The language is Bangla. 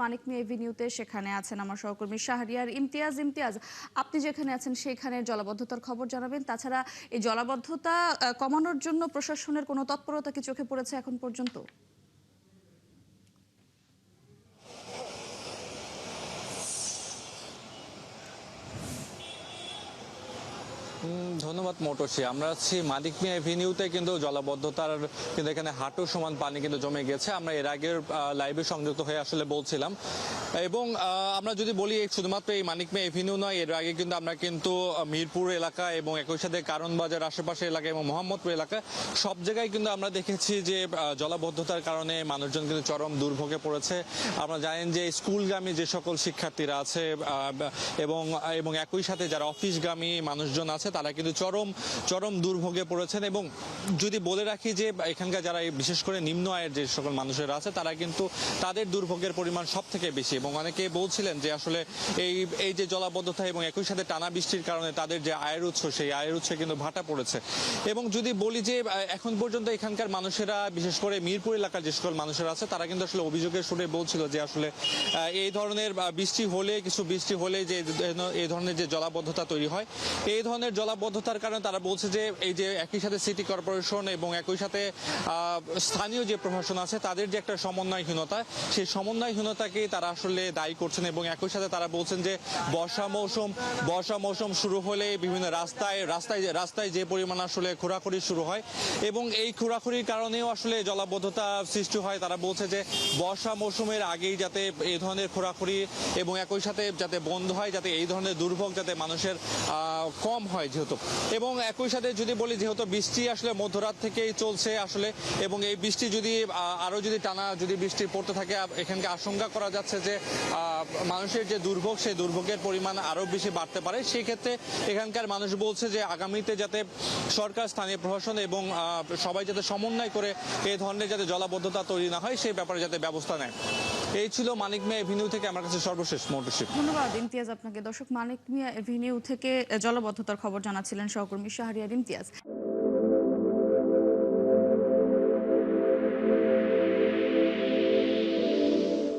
মানিক মিয়া এভিনিউতে, সেখানে আছেন আমার সহকর্মী শাহরিয়ার ইমতিয়াজ। ইমতিয়াজ, আপনি যেখানে আছেন সেখানে জলাবদ্ধতার খবর জানাবেন। তাছাড়া এই জলাবদ্ধতা কমানোর জন্য প্রশাসনের কোনো তৎপরতা কি চোখে পড়েছে এখন পর্যন্ত? ধন্যবাদ মোটরসি। আমরা আছি মানিক মিয়া এভিনিউতে, কিন্তু জলাবদ্ধতার কিন্তু এখানে হাঁটু সমান পানি কিন্তু জমে গেছে। আমরা এর আগের লাইভে সংযুক্ত হয়ে আসলে বলছিলাম। এবং আমরা যদি বলি শুধুমাত্র এই মানিক মিয়া এভিনিউ নয়, এর আগে কিন্তু আমরা মিরপুর এলাকা এবং একই সাথে কারণ বাজার আশেপাশে এলাকা এবং মোহাম্মদপুর এলাকা সব জায়গায় কিন্তু আমরা দেখেছি যে জলাবদ্ধতার কারণে মানুষজন কিন্তু চরম দুর্ভোগে পড়েছে। আমরা জানেন যে স্কুলগামী যে সকল শিক্ষার্থীরা আছে এবং একই সাথে যারা অফিসগামী মানুষজন আছে তারা কিন্তু চরম দুর্ভোগে পড়েছেন। এবং যদি বলে রাখি যে এখানকার যারা বিশেষ করে নিম্ন আয়ের যে সকল মানুষেরা আছে তারা কিন্তু তাদের দুর্ভোগের পরিমাণ সব থেকে বেশি। এবং অনেকে বলছিলেন যে আসলে এই যে জলাবদ্ধতা এবং একই সাথে টানা বৃষ্টির কারণে তাদের যে আয়ের উৎস, সেই আয়ের উৎসে কিন্তু ভাটা পড়েছে। এবং যদি বলি যে এখন পর্যন্ত এখানকার মানুষেরা, বিশেষ করে মিরপুর এলাকার যে সকল মানুষেরা আছে তারা কিন্তু আসলে অভিযোগের সুরে বলছিল যে আসলে এই ধরনের কিছু বৃষ্টি হলে যে এই ধরনের যে জলাবদ্ধতা তৈরি হয়, এই ধরনের জলাবদ্ধতার কারণে তারা বলছে যে এই যে একই সাথে সিটি কর্পোরেশন এবং একই সাথে স্থানীয় যে প্রশাসন আছে তাদের যে একটা সমন্বয়হীনতা, সেই সমন্বয়হীনতাকে তারা আসলে দায়ী করছেন। এবং একই সাথে তারা বলছেন যে বর্ষা মৌসুম শুরু হলে বিভিন্ন রাস্তায় যে পরিমাণ আসলে খোঁড়াখুড়ি শুরু হয় এবং এই খোঁড়াখুড়ির কারণেও আসলে জলাবদ্ধতা সৃষ্টি হয়। তারা বলছে যে বর্ষা মৌসুমের আগেই যাতে এই ধরনের খোঁড়াখুড়ি এবং একই সাথে যাতে বন্ধ হয়, যাতে এই ধরনের দুর্ভোগ যাতে মানুষের কম হয় যেহেতু। এবং একই সাথে যদি বলি যেহেতু বৃষ্টি আসলে মধ্যরাত থেকেই চলছে আসলে, এবং এই বৃষ্টি যদি আরো টানা বৃষ্টি পড়তে থাকে, এখানকে আশঙ্কা করা যাচ্ছে যে মানুষের যে দুর্ভোগ, সেই দুর্ভোগের পরিমাণ আরো বেশি বাড়তে পারে। সেই ক্ষেত্রে এখানকার মানুষ বলছে যে আগামীতে যাতে সরকার, স্থানীয় প্রশাসন এবং সবাই যাতে সমন্বয় করে এই ধরনের যাতে জলাবদ্ধতা তৈরি না হয় সেই ব্যাপারে যাতে ব্যবস্থা নেয়। এই ছিল মানিক মিয়া এভিনিউ থেকে আমার কাছে সর্বশেষ মোটরশিপ। ধন্যবাদ ইমতিয়াজ আপনাকে। দর্শক, মানিক মিয়া এভিনিউ থেকে জলাবদ্ধতার খবর জানাচ্ছিলেন সহকর্মী শাহরিয়ার ইমতিয়াজ।